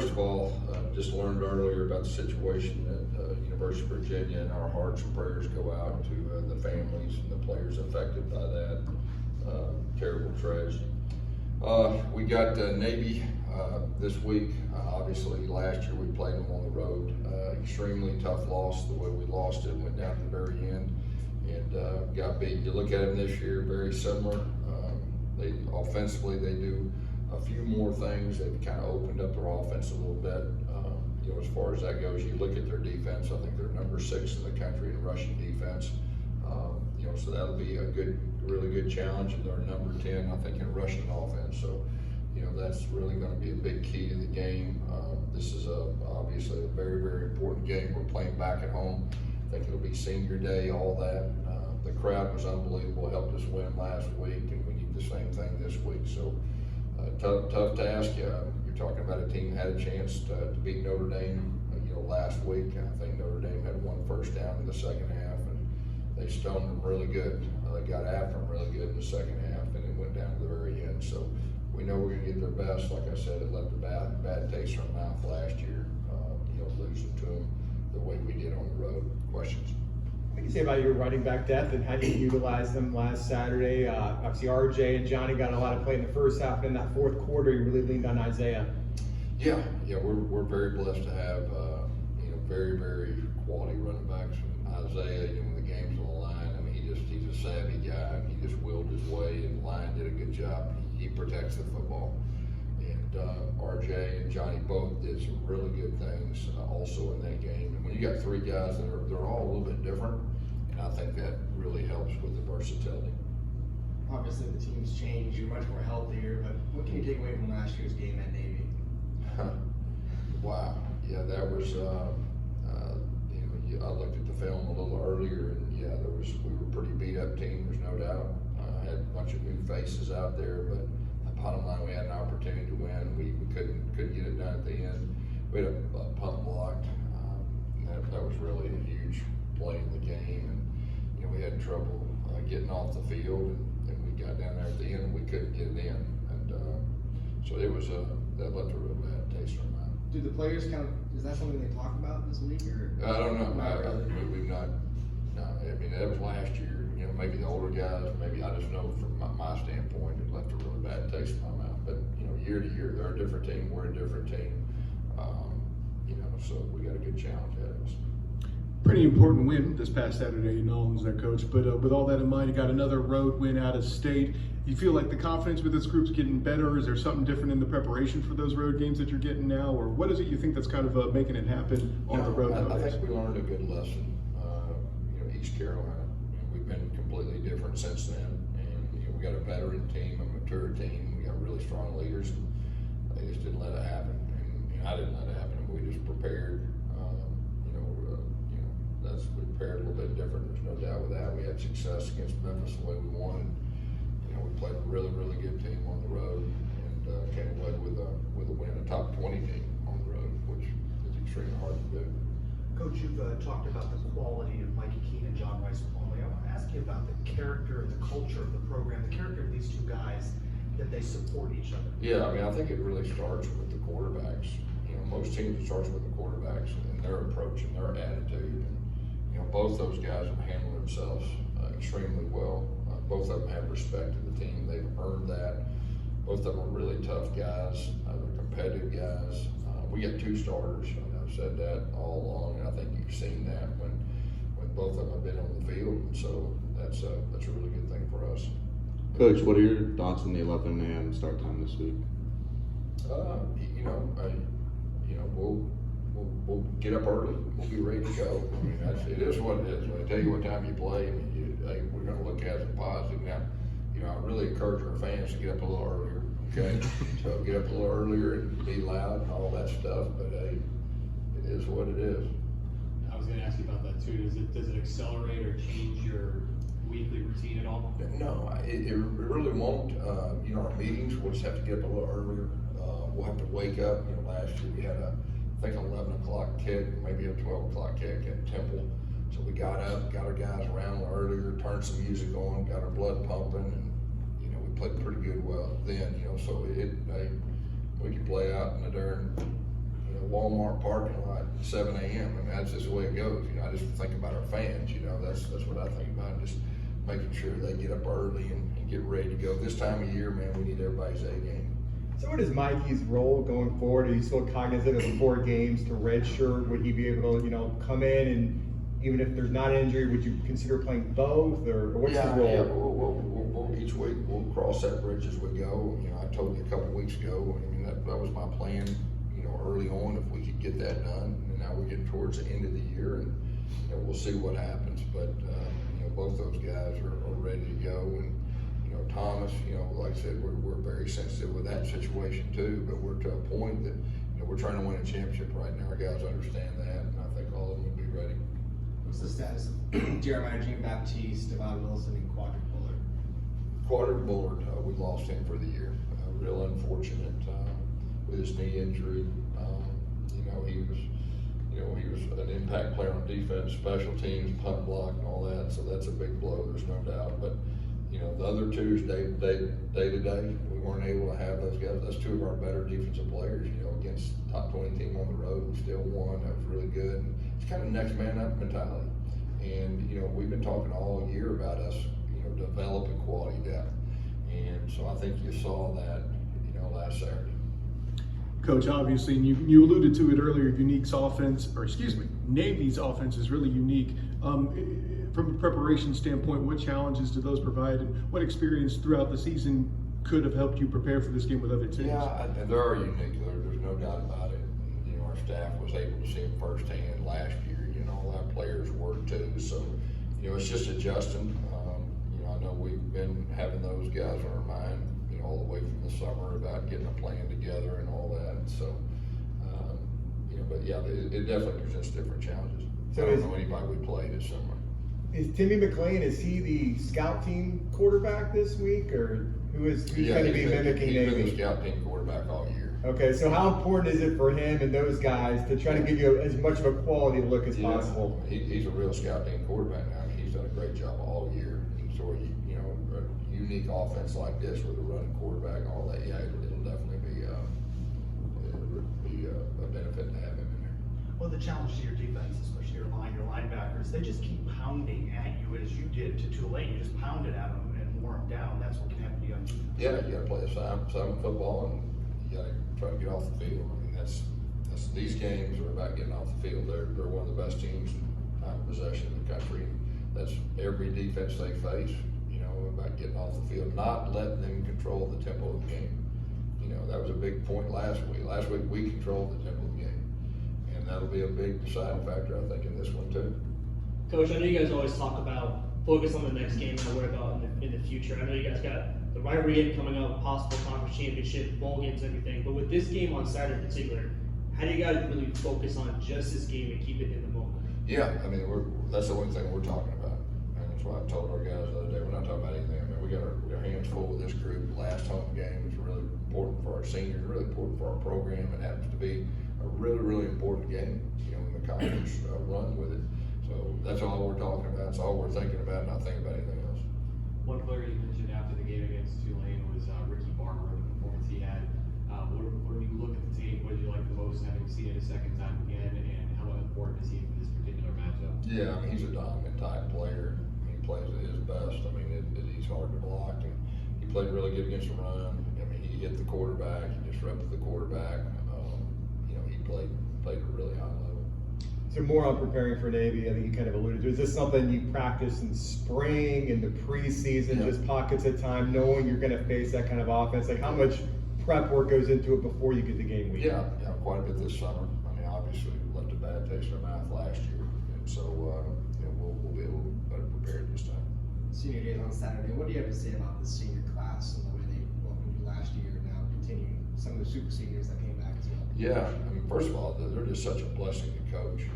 first of all, just learned earlier about the situation at University of Virginia, and our hearts and prayers go out to the families and the players affected by that terrible tragedy. We got Navy this week. Obviously, last year we played them on the road. Extremely tough loss. The way we lost it went down to the very end and got beat. You look at them this year, very similar. They offensively, they do a few more things. They've kind of opened up their offense a little bit. As far as that goes, you look at their defense. I think they're number 6 in the country in rushing defense. So that'll be a really good challenge. And they're number 10, I think, in rushing offense. So, that's really going to be a big key to the game. This is obviously a very, very important game. We're playing back at home. I think it'll be senior day, all that. The crowd was unbelievable. Helped us win last week, and we need the same thing this week. So tough task. You're talking about a team that had a chance to beat Notre Dame, last week. I think Notre Dame had 1 first down in the second half, and they stoned them really good. They got after them really good in the second half, and it went down to the very end. So we know we're going to get their best. Like I said, it left a bad taste in our mouth last year, losing to them the way we did on the road. Questions? What do you say about your running back depth and how you utilize them last Saturday? Obviously, RJ and Johnny got a lot of play in the first half, and in that fourth quarter, you really leaned on Isaiah. Yeah, we're very blessed to have very, very quality running backs. Isaiah, when the game's on the line, I mean, he's a savvy guy. He just willed his way, and the line did a good job. He protects the football. And RJ and Johnny both did some really good things also in that game. And when you got 3 guys that they're all a little bit different, and I think that really helps with the versatility. Obviously, the team's changed. You're much more healthier, but what can you take away from last year's game at Navy? Wow. Yeah, that was, I looked at the film a little earlier, and we were a pretty beat up team, there's no doubt. Had a bunch of new faces out there, but bottom line, we had an opportunity to win. We couldn't get it done at the end. We had a punt blocked. That was really a huge play in the game, and we had trouble getting off the field, and we got down there at the end, and we couldn't get it in, and so it was that left a real bad taste in our mouth. Do the players is that something they talk about this week, or? I don't know. We've not. No, I mean, that was last year. Maybe the older guys. Maybe I just know from my standpoint, it left a really bad taste in my mouth. But year to year, they're a different team. We're a different team. So we got a good challenge ahead of us. Pretty important win this past Saturday in Nolans, there, Coach. But with all that in mind, you got another road win out of state. You feel like the confidence with this group's getting better? Is there something different in the preparation for those road games that you're getting now? Or what is it you think that's kind of making it happen on the road? I think we learned a good lesson. East Carolina, we've been completely different since then. And we got a veteran team, a mature team. We got really strong leaders. And they just didn't let it happen. And I didn't let it happen. We just prepared. We prepared a little bit different. There's no doubt with that. We had success against Memphis the way we wanted. We played a really, really good team on the road, and came away with a win, a top 20 team on the road, which is extremely hard to do. Coach, you've talked about the quality of Mikey Keene and John Rice Plumlee. I want to ask you about the character, the culture of the program, the character of these 2 guys, that they support each other. Yeah, I mean, I think it really starts with the quarterbacks. Most teams, it starts with the quarterbacks and their approach and their attitude. And, both those guys have handled themselves extremely well. Both of them have respect to the team. They've earned that. Both of them are really tough guys. They're competitive guys. We got 2 starters. I've said that all along, and I think you've seen that when both of them have been on the field. And so that's a really good thing for us. Coach, what are your thoughts on the 11 a.m. start time this week? We'll get up early. We'll be ready to go. I mean, it is what it is. When I tell you what time you play, we're going to look at it as positive. Now, I really encourage our fans to get up a little earlier. Okay, so get up a little earlier and be loud and all that stuff. But hey, it is what it is. I was going to ask you about that too. Does it accelerate or change your weekly routine at all? No, it really won't. Our meetings, we'll just have to get up a little earlier. We'll have to wake up. Last year we had I think 11 o'clock kick, maybe a 12 o'clock kick at Temple. So we got up, got our guys around a little earlier, turned some music on, got our blood pumping, and we played pretty good well then. So we could play out in the darn Walmart parking lot at 7 a.m. I mean, that's just the way it goes. You know, I just think about our fans. You know, that's what I think about. Just making sure they get up early and get ready to go. This time of year, man, we need everybody's A game. So what is Mikey's role going forward? Are you still cognizant of the 4 games to redshirt? Would he be able to, you know, come in and even if there's not an injury, would you consider playing both, or what's his role? Yeah, we'll each week we'll cross that bridge as we go. You know, I told you a couple weeks ago. I mean, that was my plan. You know, early on, if we could get that done. And now we're getting towards the end of the year, and you know, we'll see what happens. But you know, both those guys are ready to go. And you know, Thomas, you know, like I said, we're very sensitive with that situation too. But we're to a point that you know we're trying to win a championship right now. Our guys understand that, and I think all of them will be ready. What's the status of Jeremiah Jean Baptiste, Devon Wilson, and Quadric Bullard? Quadric Bullard, we lost him for the year. Real unfortunate with his knee injury. You know, he was an impact player on defense, special teams, punt block, and all that. So that's a big blow. There's no doubt. But you know, the other two is day to day. We weren't able to have those guys. That's 2 of our better defensive players. You know, against top 20 team on the road, we still won. That was really good. And it's kind of next man up mentality. And you know, we've been talking all year about us, you know, developing quality depth. And so I think you saw that, you know, last Saturday. Coach, obviously, and you alluded to it earlier, Navy's offense is really unique. From a preparation standpoint, what challenges do those provide, and what experience throughout the season could have helped you prepare for this game with other teams? Yeah, and they are unique. There's no doubt about it. You know, our staff was able to see them firsthand last year. You know, our players were too. So, you know, it's just adjusting. You know, I know we've been having those guys on our mind, you know, all the way from the summer about getting a plan together and all that. So, you know, but yeah, it definitely presents different challenges. So I don't know anybody we played this summer. Is Timmy McLean, is he the scout team quarterback this week, or who's going to be mimicking He's been Navy? the scout team quarterback all year. Okay, so how important is it for him and those guys to try to give you as much of a quality look as possible? He's a real scout team quarterback now. I mean, he's done a great job all year. And so, you know, a unique offense like this with a running quarterback and all that, yeah, it'll definitely be a benefit to have him in there. Well, the challenge to your defense, especially your linebackers, they just keep pounding at you as you did to Tulane. You just pounded at them and wore them down. That's what can happen to you on defense. Yeah, you gotta play assignment football, and you gotta try to get off the field. I mean, that's these games are about getting off the field. They're one of the best teams in time of possession in the country. That's every defense they face, you know, about getting off the field, not letting them control the tempo of the game. You know, that was a big point last week. Last week we controlled the tempo of the game. And that'll be a big deciding factor, I think, in this one too. Coach, I know you guys always talk about focus on the next game and worry about in the future. I know you guys got the rivalry game coming up, possible conference championship, bowl games, everything. But with this game on Saturday in particular, how do you guys really focus on just this game and keep it in the moment? Yeah, I mean, that's the one thing we're talking about. And that's why I told our guys the other day, we're not talking about anything. I mean, we got our hands full with this group. Last home game is really important for our seniors, really important for our program. It happens to be a really, really important game, you know, in the conference run with it. So that's all we're talking about. It's all we're thinking about, not thinking about anything else. One player you mentioned after the game against Tulane was Ricky Barber, the performance he had. When you look at the tape, what did you like the most, having seen it a second time again, and how important is he for this particular matchup? Yeah, I mean, he's a dominant type player. He plays at his best. I mean, he's hard to block, and he played really good against the run. I mean, he hit the quarterback, he disrupted the quarterback. You know, he played at a really high level. So more on preparing for Navy, I think you kind of alluded to. Is this something you practice in spring, in the preseason, Yeah. just pockets of time, knowing you're going to face that kind of offense? Like, how much prep work goes into it before you get to game week? Yeah, quite a bit this summer. I mean, obviously, we left a bad taste in our mouth last year, and so you know, we'll be a little better prepared this time. Senior day on Saturday. What do you have to say about the senior class and the way they welcomed you last year, and now continuing some of the super seniors that came back as well? Yeah, I mean, first of all, they're just such a blessing to coach. I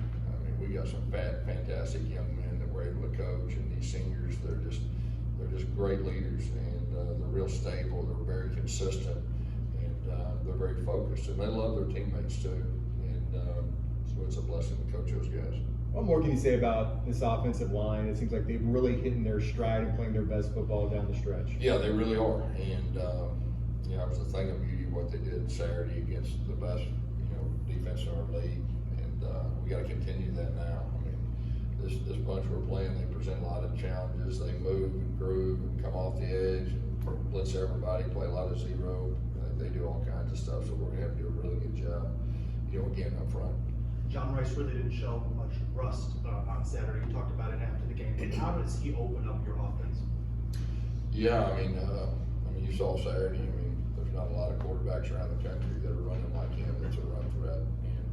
mean, we got some fantastic young men that we're able to coach, and these seniors, they're just great leaders, and they're real stable. They're very consistent, and they're very focused, and they love their teammates too. And so it's a blessing to coach those guys. What more can you say about this offensive line? It seems like they've really hitting their stride and playing their best football down the stretch. Yeah, they really are, and you know, it was the thing of beauty what they did Saturday against the best, you know, defense in our we gotta continue that now. I mean, this bunch we're playing, they present a lot of challenges. They move and groove and come off the edge and blitz everybody, play a lot of zero. They do all kinds of stuff, so we're gonna have to do a really good job, again, up front. John Rice really didn't show much rust on Saturday. You talked about it after the game. How does he open up your offense? Yeah, I mean, you saw Saturday. I mean, there's not a lot of quarterbacks around the country that are running like him. That's a run threat,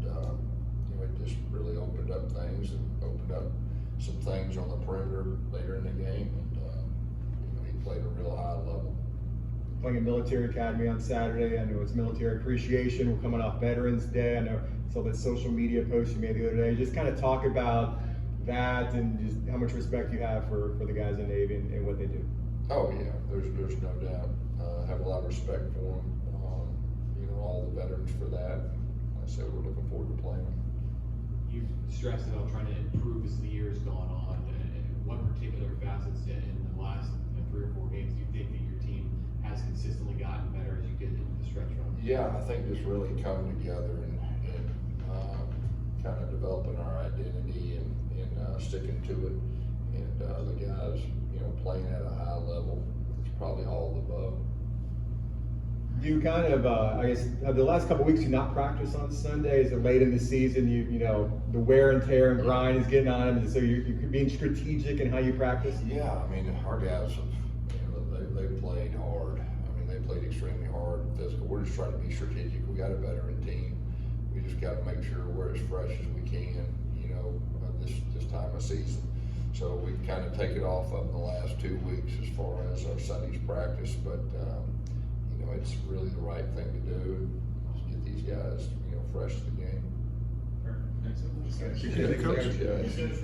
and it just really opened up things and opened up some things on the perimeter later in the game, and he played a real high level. Playing at Military Academy on Saturday. I know it's Military Appreciation. We're coming off Veterans Day. I know I saw that social media post you made the other day. Just kind of talk about that and just how much respect you have for the guys in Navy and what they do. Oh yeah, there's no doubt. I have a lot of respect for them. All the veterans for that. Like I said, we're looking forward to playing them. You've stressed about trying to improve as the year's gone on. And what particular facets in the last 3 or 4 games do you think that your team has consistently gotten better as you get into the stretch run? Yeah, I think just really coming together and kind of developing our identity and sticking to it. And the guys, playing at a high level. It's probably all of the above. You kind of, I guess, the last couple of weeks you not practice on Sundays or late in the season. You know, the wear and tear and grind is getting on them, so you're being strategic in how you practice. Yeah, I mean, our guys have, they played hard. I mean, they played extremely hard and physical. We're just trying to be strategic. We got a veteran team. We just got to make sure we're as fresh as we can. This time of season. So we kind of take it off of the last 2 weeks as far as our Sunday's practice, but it's really the right thing to do. Just get these guys, fresh to the game. Thanks so much. Thank you, Coach. Thanks, guys.